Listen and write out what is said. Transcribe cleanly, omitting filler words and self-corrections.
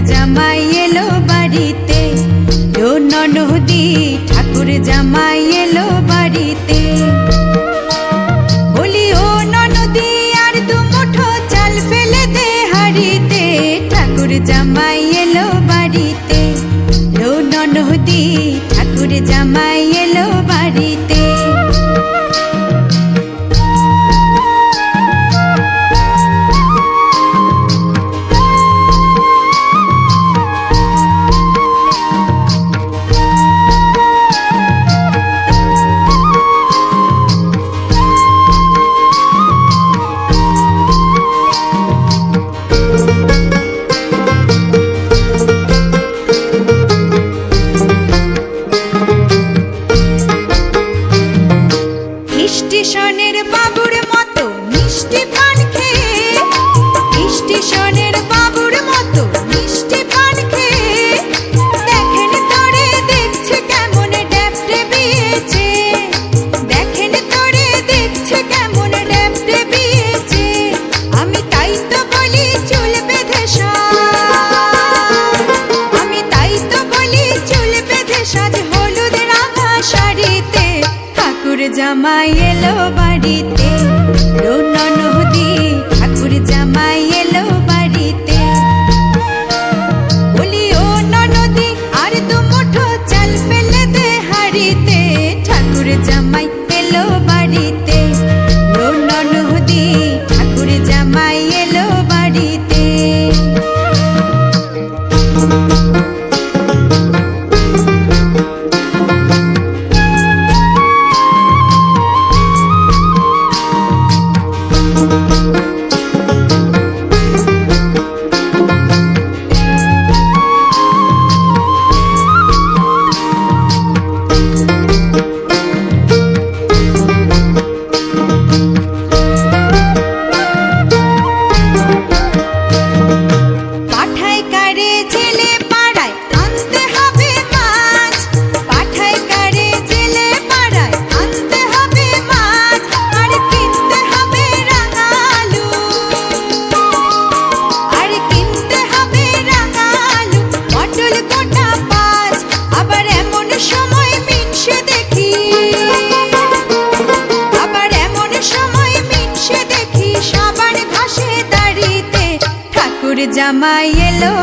জামাই এলো বাড়িতে, ও ননদি ঠাকুর জামাই এলো বাড়িতে। বলি ও ননদি আর দু মুঠো চাল ফেলে দে হাড়িতে, ঠাকুর জামাই এলো বাড়িতে, ও ননদি ঠাকুর জামাই এলো বাড়িতে। স্টেশনের বাবুর মতো মিষ্টি পান খেয়ে, স্টেশনের বাবুর মতো মিষ্টি পান খেয়ে, দেখেন তোরে দেখছে কেমন ড্যাপটে বিয়েছে, দেখেন তোরে দেখছে কেমন ড্যাপটে বিয়েছে। আমি তাই তো বলি চুল বেঁধে সাজ, আমি তাই তো বলি চুল বেঁধে সাজ হলুদ রাঙা শাড়িতে, ঠাকুর জামাই এলো বাড়িতে, ও ননদি ঠাকুর জামাই এলো বাড়িতে। বলি ও ননদি আর দু মুঠো চাল ফেলে দে হাড়িতে, ঠাকুর জামাই এলো বাড়িতে, ও ননদি ঠাকুর জামাই এলো বাড়িতে। জামাই এলো।